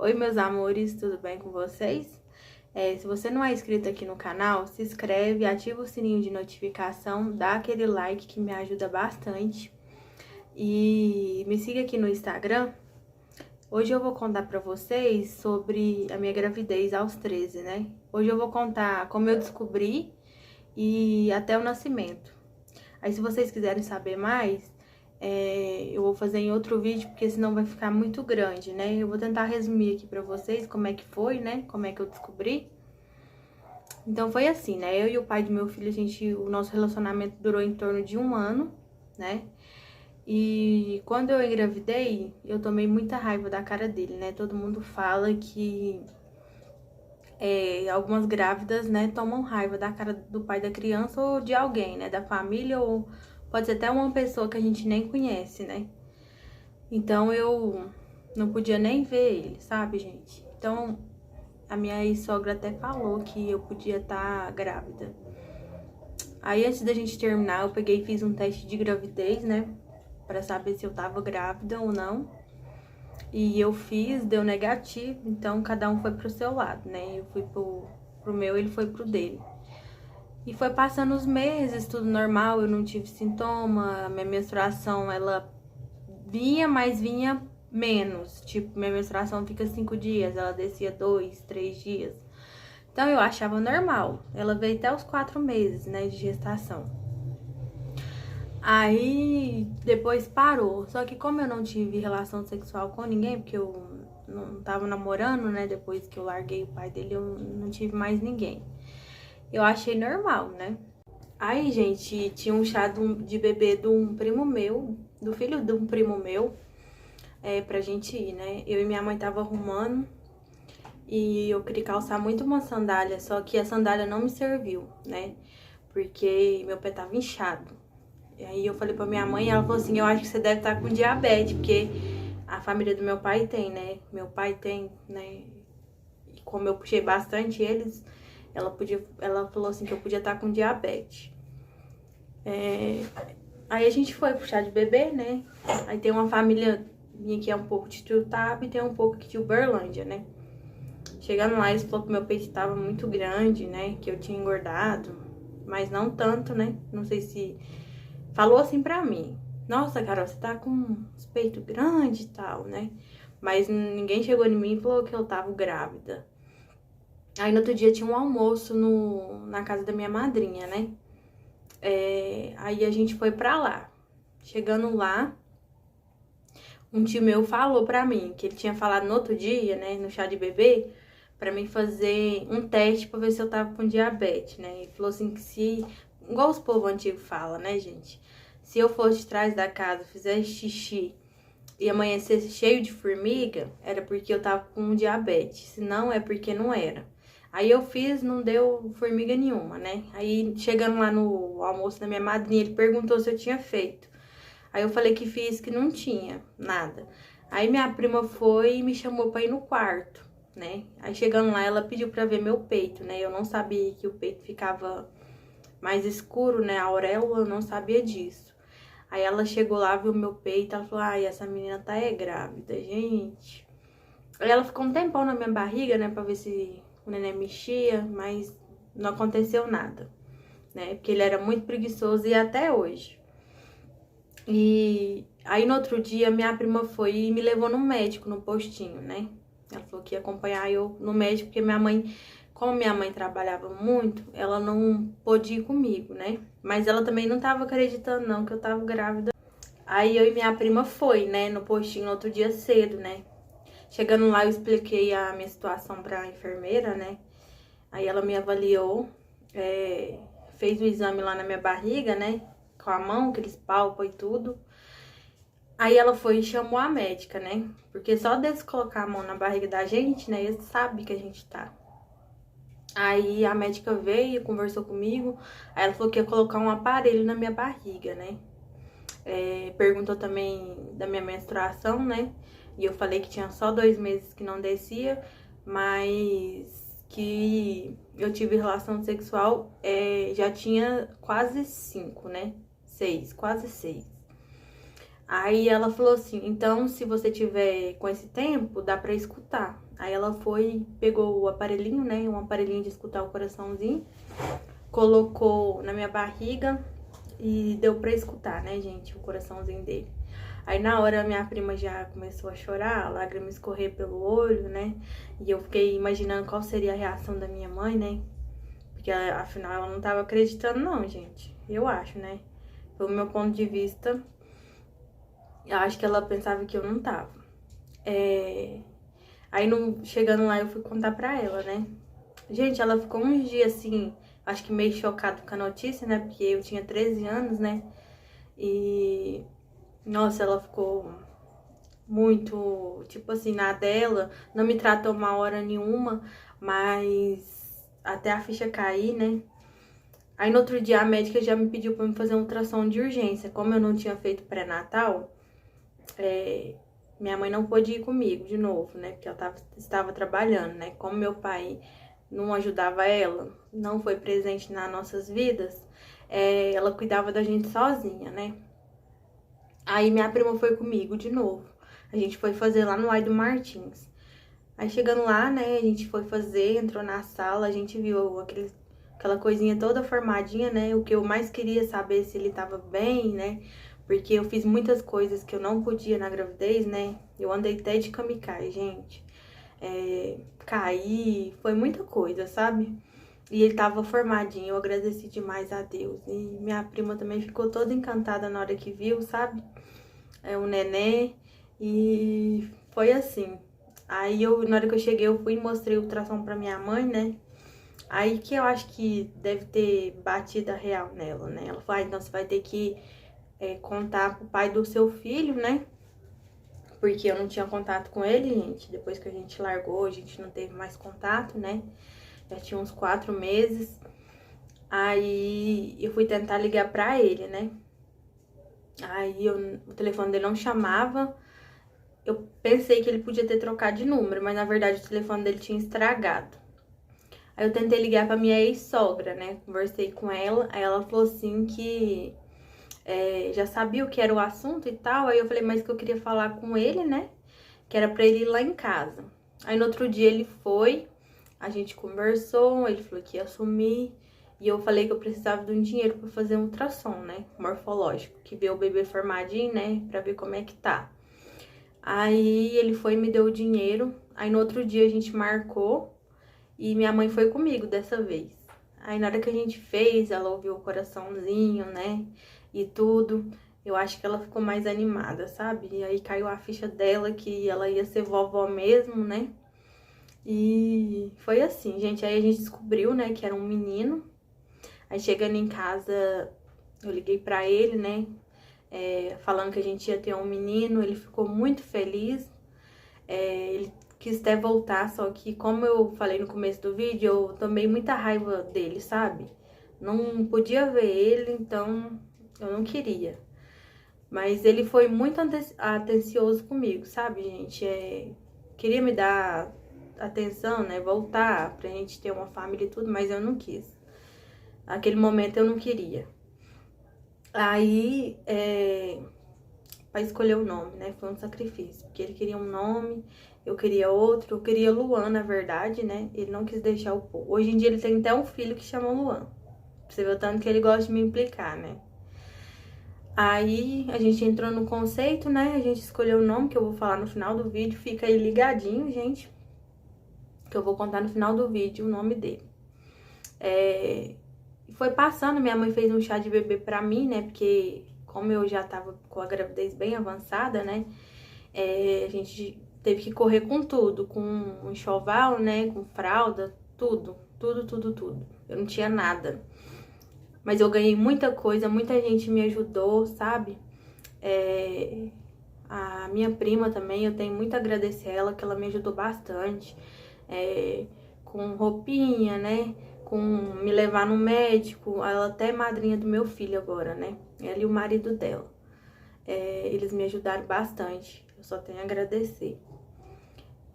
Oi, meus amores, tudo bem com vocês? Se você não é inscrito aqui no canal, se inscreve, ativa o sininho de notificação, dá aquele like que me ajuda bastante. E me siga aqui no Instagram. Hoje eu vou contar pra vocês sobre a minha gravidez aos 13, né? Hoje eu vou contar como eu descobri e até o nascimento. Aí, se vocês quiserem saber mais, eu vou fazer em outro vídeo, porque senão vai ficar muito grande, né? Eu vou tentar resumir aqui pra vocês como é que foi, né? Como é que eu descobri. Então, foi assim, né? Eu e o pai do meu filho, o nosso relacionamento durou em torno de 1 ano, né? E quando eu engravidei, eu tomei muita raiva da cara dele, né? Todo mundo fala que algumas grávidas, né, tomam raiva da cara do pai da criança ou de alguém, né? Da família, ou pode ser até uma pessoa que a gente nem conhece, né? Então eu não podia nem ver ele, sabe, gente? Então a minha ex-sogra até falou que eu podia estar grávida. Aí antes da gente terminar, eu peguei e fiz um teste de gravidez, né? Pra saber se eu tava grávida ou não. E eu fiz, deu negativo, então cada um foi pro seu lado, né? Eu fui pro meu, ele foi pro dele. E foi passando os meses, tudo normal, eu não tive sintoma, a minha menstruação, ela vinha, mas vinha menos. Tipo, minha menstruação fica 5 dias, ela descia 2, 3 dias. Então eu achava normal. Ela veio até os 4 meses, né, de gestação. Aí depois parou. Só que como eu não tive relação sexual com ninguém, porque eu não tava namorando, né, depois que eu larguei o pai dele, eu não tive mais ninguém. Eu achei normal, né? Aí, gente, tinha um chá de bebê de um primo meu, do filho de um primo meu, pra gente ir, né? Eu e minha mãe tava arrumando e eu queria calçar muito uma sandália, só que a sandália não me serviu, né? Porque meu pé tava inchado. E aí eu falei pra minha mãe, ela falou assim, eu acho que você deve estar com diabetes, porque a família do meu pai tem, né? Meu pai tem, né? E como eu puxei bastante eles, ela falou assim que eu podia estar com diabetes. Aí a gente foi pro chá de bebê, né? Aí tem uma família minha que é um pouco de Tiltaba e tem um pouco aqui de Uberlândia, né? Chegando lá, eles falaram que meu peito estava muito grande, né? Que eu tinha engordado, mas não tanto, né? Não sei se... Falou assim pra mim, nossa, Carol, você tá com os peitos grandes e tal, né? Mas ninguém chegou em mim e falou que eu tava grávida. Aí no outro dia tinha um almoço na casa da minha madrinha, né? Aí a gente foi pra lá. Chegando lá, um tio meu falou pra mim, que ele tinha falado no outro dia, né, no chá de bebê, pra mim fazer um teste pra ver se eu tava com diabetes, né? Ele falou assim que se, igual os povos antigos falam, né, gente? Se eu fosse de trás da casa, fizesse xixi e amanhecesse cheio de formiga, era porque eu tava com diabetes, se não é porque não era. Aí eu fiz, não deu formiga nenhuma, né? Aí chegando lá no almoço da minha madrinha, ele perguntou se eu tinha feito. Aí eu falei que fiz, que não tinha nada. Aí minha prima foi e me chamou pra ir no quarto, né? Aí chegando lá, ela pediu pra ver meu peito, né? Eu não sabia que o peito ficava mais escuro, né? A auréola, eu não sabia disso. Aí ela chegou lá, viu meu peito, ela falou, ai, essa menina tá grávida, gente. Aí ela ficou um tempão na minha barriga, né? Pra ver se o neném mexia, mas não aconteceu nada, né? Porque ele era muito preguiçoso e até hoje. E aí no outro dia minha prima foi e me levou no médico, no postinho, né? Ela falou que ia acompanhar eu no médico, porque minha mãe, como minha mãe trabalhava muito, ela não pôde ir comigo, né? Mas ela também não tava acreditando não que eu tava grávida. Aí eu e minha prima foi, né, no postinho no outro dia cedo, né? Chegando lá eu expliquei a minha situação pra enfermeira, né? Aí ela me avaliou, fez o exame lá na minha barriga, né? Com a mão, que eles palpam e tudo. Aí ela foi e chamou a médica, né? Porque só deles colocar a mão na barriga da gente, né? Eles sabem que a gente tá. Aí a médica veio, conversou comigo. Aí ela falou que ia colocar um aparelho na minha barriga, né? Perguntou também da minha menstruação, né? E eu falei que tinha só 2 meses que não descia, mas que eu tive relação sexual já tinha quase 5, né? 6, quase 6. Aí ela falou assim, então se você tiver com esse tempo, dá pra escutar. Aí ela foi, pegou o aparelhinho, né, um aparelhinho de escutar o coraçãozinho, colocou na minha barriga e deu pra escutar, né, gente, o coraçãozinho dele. Aí na hora minha prima já começou a chorar, a lágrima escorrer pelo olho, né? E eu fiquei imaginando qual seria a reação da minha mãe, né? Porque afinal ela não tava acreditando não, gente. Eu acho, né? Pelo meu ponto de vista, eu acho que ela pensava que eu não tava. Aí chegando lá eu fui contar pra ela, né? Gente, ela ficou uns dias assim, acho que meio chocada com a notícia, né? Porque eu tinha 13 anos, né? E nossa, ela ficou muito, tipo assim, na dela, não me tratou mal hora nenhuma, mas até a ficha cair, né? Aí no outro dia a médica já me pediu pra me fazer um ultrassom de urgência. Como eu não tinha feito pré-natal, minha mãe não pôde ir comigo de novo, né? Porque ela estava trabalhando, né? Como meu pai não ajudava ela, não foi presente nas nossas vidas, ela cuidava da gente sozinha, né? Aí minha prima foi comigo de novo. A gente foi fazer lá no Aido Martins. Aí chegando lá, né, a gente foi fazer, entrou na sala, a gente viu aquela coisinha toda formadinha, né? O que eu mais queria saber se ele tava bem, né? Porque eu fiz muitas coisas que eu não podia na gravidez, né? Eu andei até de kamikaze, gente. Caí, foi muita coisa, sabe? E ele tava formadinho, eu agradeci demais a Deus. E minha prima também ficou toda encantada na hora que viu, sabe? O neném. E foi assim. Aí na hora que eu cheguei, eu fui e mostrei o ultrassom pra minha mãe, né? Aí que eu acho que deve ter batido a real nela, né? Ela falou, então você vai ter que contar pro pai do seu filho, né? Porque eu não tinha contato com ele, gente. Depois que a gente largou, a gente não teve mais contato, né? Já tinha uns 4 meses. Aí eu fui tentar ligar pra ele, né? Aí o telefone dele não chamava. Eu pensei que ele podia ter trocado de número, mas na verdade o telefone dele tinha estragado. Aí eu tentei ligar pra minha ex-sogra, né? Conversei com ela, aí ela falou assim que já sabia o que era o assunto e tal. Aí eu falei, mas que eu queria falar com ele, né? Que era pra ele ir lá em casa. Aí no outro dia ele foi, a gente conversou, ele falou que ia sumir. E eu falei que eu precisava de um dinheiro pra fazer um ultrassom, né? Morfológico, que vê o bebê formadinho, né? Pra ver como é que tá. Aí ele foi e me deu o dinheiro. Aí no outro dia a gente marcou e minha mãe foi comigo dessa vez. Aí na hora que a gente fez, ela ouviu o coraçãozinho, né? E tudo. Eu acho que ela ficou mais animada, sabe? E aí caiu a ficha dela que ela ia ser vovó mesmo, né? E foi assim, gente. Aí a gente descobriu, né, que era um menino. Aí chegando em casa, eu liguei pra ele, né? Falando que a gente ia ter um menino. Ele ficou muito feliz. Ele quis até voltar, só que como eu falei no começo do vídeo, eu tomei muita raiva dele, sabe? Não podia ver ele, então eu não queria. Mas ele foi muito atencioso comigo, sabe, gente? Queria me dar atenção, né? Voltar pra gente ter uma família e tudo, mas eu não quis. Naquele momento eu não queria. Aí, pra escolher o nome, né? Foi um sacrifício, porque ele queria um nome, eu queria outro, eu queria Luan, na verdade, né? Ele não quis deixar o povo. Hoje em dia ele tem até um filho que chama Luan. Pra você ver o tanto que ele gosta de me implicar, né? Aí a gente entrou no conceito, né? A gente escolheu o nome que eu vou falar no final do vídeo. Fica aí ligadinho, gente, que eu vou contar no final do vídeo o nome dele. Foi passando, minha mãe fez um chá de bebê pra mim, né? Porque como eu já tava com a gravidez bem avançada, né? A gente teve que correr com tudo, com um enxoval, né? Com fralda, tudo. Eu não tinha nada. Mas eu ganhei muita coisa, muita gente me ajudou, sabe? A minha prima também, eu tenho muito a agradecer a ela, que ela me ajudou bastante. Com roupinha, né? Com me levar no médico. Ela até é madrinha do meu filho agora, né? Ela e o marido dela. Eles me ajudaram bastante. Eu só tenho a agradecer.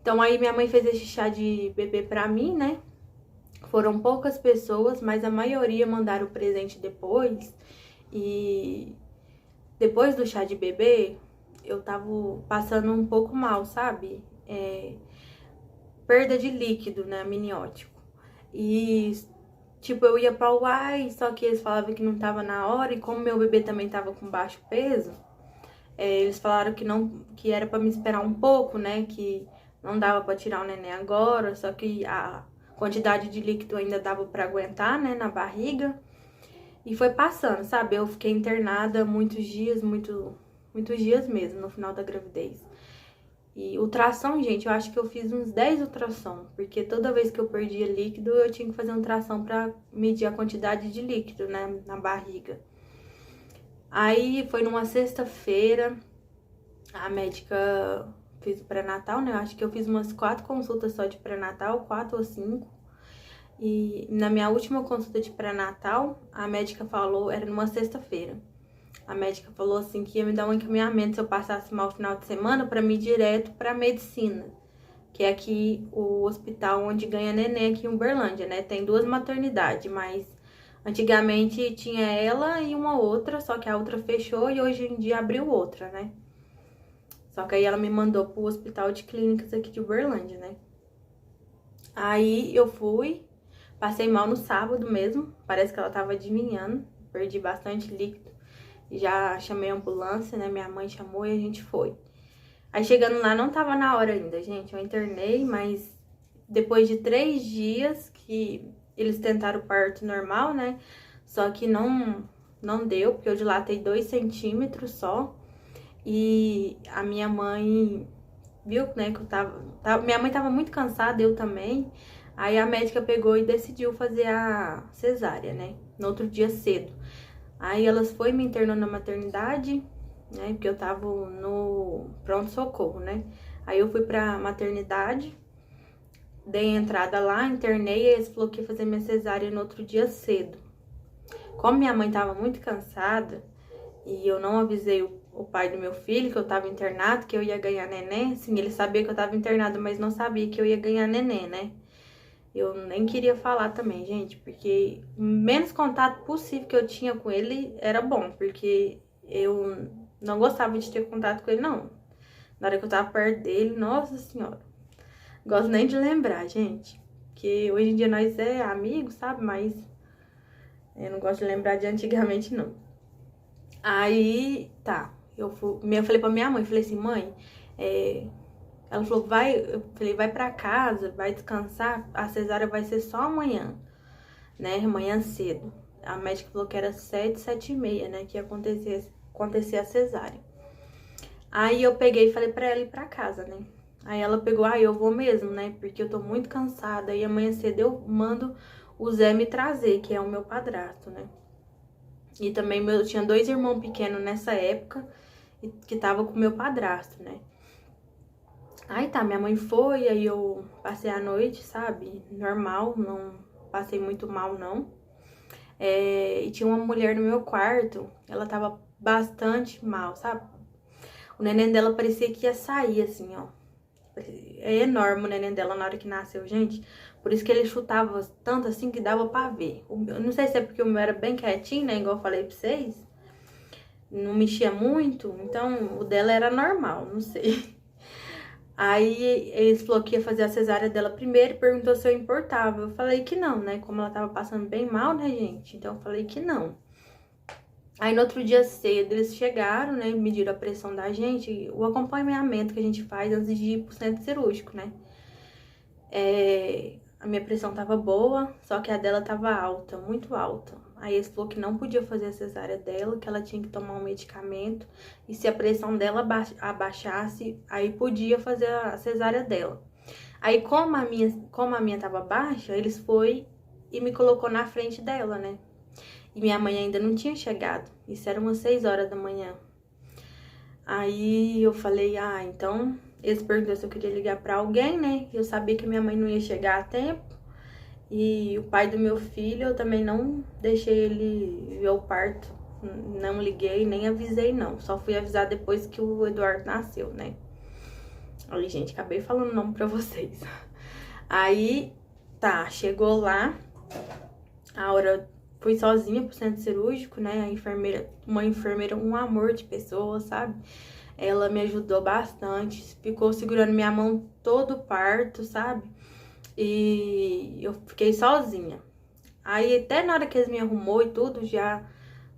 Então aí minha mãe fez esse chá de bebê pra mim, né? Foram poucas pessoas, mas a maioria mandaram o presente depois. E depois do chá de bebê, eu tava passando um pouco mal, sabe? perda de líquido, né, amniótico. E, tipo, eu ia pra UAI, só que eles falavam que não tava na hora, e como meu bebê também tava com baixo peso, eles falaram que não, que era pra me esperar um pouco, né, que não dava pra tirar o neném agora, só que a quantidade de líquido ainda dava pra aguentar, né, na barriga. E foi passando, sabe? Eu fiquei internada muitos dias, muitos dias mesmo, no final da gravidez. E ultrassom, gente, eu acho que eu fiz uns 10 ultrassom, porque toda vez que eu perdia líquido, eu tinha que fazer um ultrassom pra medir a quantidade de líquido, né, na barriga. Aí foi numa sexta-feira, a médica fez o pré-natal, né? Eu acho que eu fiz umas 4 consultas só de pré-natal, 4 ou 5. E na minha última consulta de pré-natal, a médica falou, era numa sexta-feira. A médica falou assim que ia me dar um encaminhamento se eu passasse mal no final de semana para me ir direto para medicina, que é aqui o hospital onde ganha neném aqui em Uberlândia, né? Tem 2 maternidades, mas antigamente tinha ela e uma outra, só que a outra fechou e hoje em dia abriu outra, né? Só que aí ela me mandou pro hospital de clínicas aqui de Uberlândia, né? Aí eu fui, passei mal no sábado mesmo, parece que ela tava adivinhando, perdi bastante líquido. Já chamei a ambulância, né? Minha mãe chamou e a gente foi. Aí chegando lá não tava na hora ainda, gente. Eu internei, mas depois de 3 dias que eles tentaram o parto normal, né? Só que não deu, porque eu dilatei 2 centímetros só. E a minha mãe viu, né, que eu minha mãe tava muito cansada, eu também. Aí a médica pegou e decidiu fazer a cesárea, né? No outro dia cedo. Aí elas foi me internou na maternidade, né? Porque eu tava no pronto-socorro, né? Aí eu fui pra maternidade, dei entrada lá, internei, e eles falaram que ia fazer minha cesárea no outro dia cedo. Como minha mãe tava muito cansada e eu não avisei o pai do meu filho que eu tava internado, que eu ia ganhar neném, assim, ele sabia que eu tava internado, mas não sabia que eu ia ganhar neném, né? Eu nem queria falar também, gente, porque o menos contato possível que eu tinha com ele era bom, porque eu não gostava de ter contato com ele, não. Na hora que eu tava perto dele, nossa senhora, gosto nem de lembrar, gente, que hoje em dia nós é amigos, sabe, mas eu não gosto de lembrar de antigamente, não. Aí, tá, eu falei pra minha mãe, falei assim, mãe, ela falou, eu falei, vai pra casa, vai descansar, a cesárea vai ser só amanhã, né, amanhã cedo. A médica falou que era 7, 7h30, né, que ia acontecer a cesárea. Aí eu peguei e falei pra ela ir pra casa, né. Aí ela pegou, eu vou mesmo, né, porque eu tô muito cansada, e amanhã cedo eu mando o Zé me trazer, que é o meu padrasto, né. E também eu tinha 2 irmãos pequenos nessa época, que tava com o meu padrasto, né. Aí tá, minha mãe foi, aí eu passei a noite, sabe, normal, não passei muito mal, não. E tinha uma mulher no meu quarto, ela tava bastante mal, sabe? O neném dela parecia que ia sair, assim, ó. É enorme o neném dela na hora que nasceu, gente. Por isso que ele chutava tanto assim que dava pra ver. Eu não sei se é porque o meu era bem quietinho, né, igual eu falei pra vocês. Não mexia muito, então o dela era normal, não sei. Aí eles falou que ia fazer a cesárea dela primeiro e perguntou se eu importava. Eu falei que não, né? Como ela tava passando bem mal, né, gente? Então eu falei que não. Aí no outro dia cedo eles chegaram, né? Mediram a pressão da gente, o acompanhamento que a gente faz antes de ir pro centro cirúrgico, né? A minha pressão tava boa, só que a dela tava alta, muito alta. Aí eles falou que não podia fazer a cesárea dela, que ela tinha que tomar um medicamento. E se a pressão dela abaixasse, aí podia fazer a cesárea dela. Aí como a minha tava baixa, eles foi e me colocou na frente dela, né? E minha mãe ainda não tinha chegado. Isso era umas 6 horas da manhã. Aí eu falei, então... Eles perguntaram se eu queria ligar pra alguém, né? Eu sabia que minha mãe não ia chegar a tempo. E o pai do meu filho, eu também não deixei ele ver o parto. Não liguei, nem avisei, não. Só fui avisar depois que o Eduardo nasceu, né? Olha, gente, acabei falando o nome pra vocês. Aí, tá, chegou lá. A hora... Fui sozinha pro centro cirúrgico, né? Uma enfermeira, um amor de pessoa, sabe? ela me ajudou bastante, ficou segurando minha mão todo o parto, sabe? E eu fiquei sozinha. Aí até na hora que eles me arrumou e tudo, já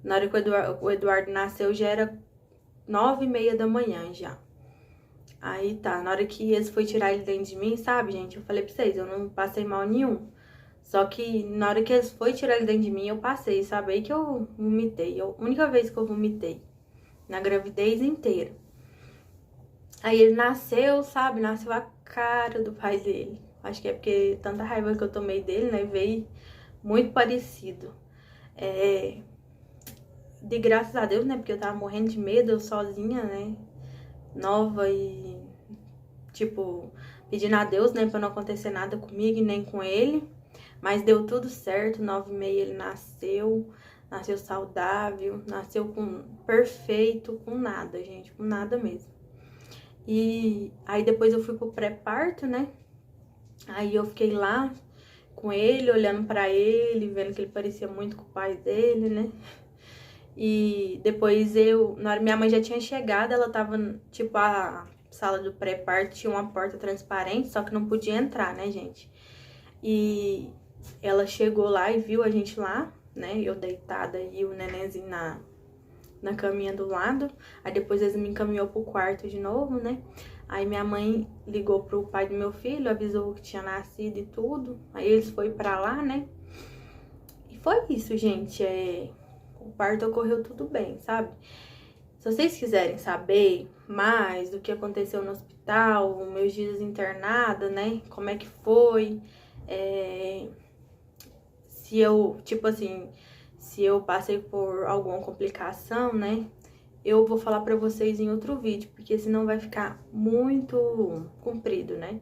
na hora que o Eduardo nasceu, já era 9h30 da manhã já. Aí tá, na hora que eles foram tirar ele dentro de mim, sabe, gente? Eu falei pra vocês, eu não passei mal nenhum. Só que na hora que eles foram tirar ele dentro de mim, eu passei, sabe? Aí que eu vomitei. A única vez que eu vomitei. Na gravidez inteira. Aí ele nasceu, sabe? Nasceu a cara do pai dele. Acho que é porque tanta raiva que eu tomei dele, né? Veio muito parecido. De graças a Deus, né? Porque eu tava morrendo de medo, eu sozinha, né? Nova e, tipo, pedindo a Deus, né? Pra não acontecer nada comigo e nem com ele. Mas deu tudo certo, 9h30 ele nasceu saudável, nasceu com perfeito, com nada, gente, com nada mesmo. E aí depois eu fui pro pré-parto, né? Aí eu fiquei lá com ele, olhando pra ele, vendo que ele parecia muito com o pai dele, né? E depois na hora minha mãe já tinha chegado, ela tava, tipo, a sala do pré-parto tinha uma porta transparente, só que não podia entrar, né, gente? E ela chegou lá e viu a gente lá, né? Eu deitada e o nenenzinho na caminha do lado. Aí depois eles me encaminhou pro quarto de novo, né? Aí minha mãe ligou pro pai do meu filho, avisou que tinha nascido e tudo. Aí eles foram pra lá, né? E foi isso, gente. O parto ocorreu tudo bem, sabe? Se vocês quiserem saber mais do que aconteceu no hospital, meus dias internada, né? Como é que foi... Se eu, tipo assim, se eu passei por alguma complicação, né? Eu vou falar pra vocês em outro vídeo, porque senão vai ficar muito comprido, né?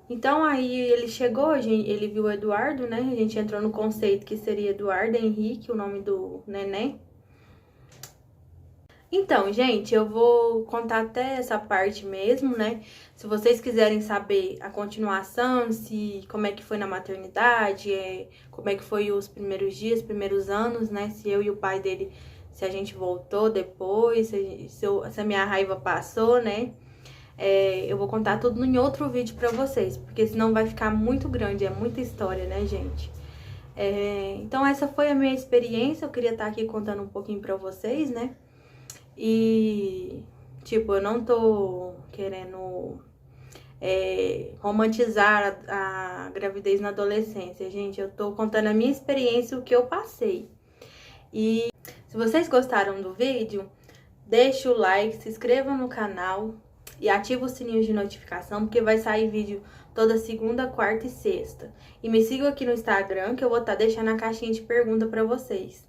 Então, aí ele chegou, ele viu o Eduardo, né? A gente entrou no conceito que seria Eduardo Henrique, o nome do neném. Então, gente, eu vou contar até essa parte mesmo, né? Se vocês quiserem saber a continuação, como é que foi na maternidade, como é que foi os primeiros dias, primeiros anos, né? Se eu e o pai dele, se a gente voltou depois, se a minha raiva passou, né? Eu vou contar tudo em outro vídeo pra vocês, porque senão vai ficar muito grande, é muita história, né, gente? Então, essa foi a minha experiência, eu queria estar aqui contando um pouquinho pra vocês, né? E, tipo, eu não tô querendo romantizar a gravidez na adolescência, gente. Eu tô contando a minha experiência, o que eu passei. E se vocês gostaram do vídeo, deixa o like, se inscreva no canal e ativa o sininho de notificação, porque vai sair vídeo toda segunda, quarta e sexta. E me sigam aqui no Instagram, que eu vou estar deixando a caixinha de pergunta pra vocês.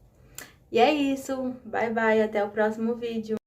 E é isso, bye bye, até o próximo vídeo.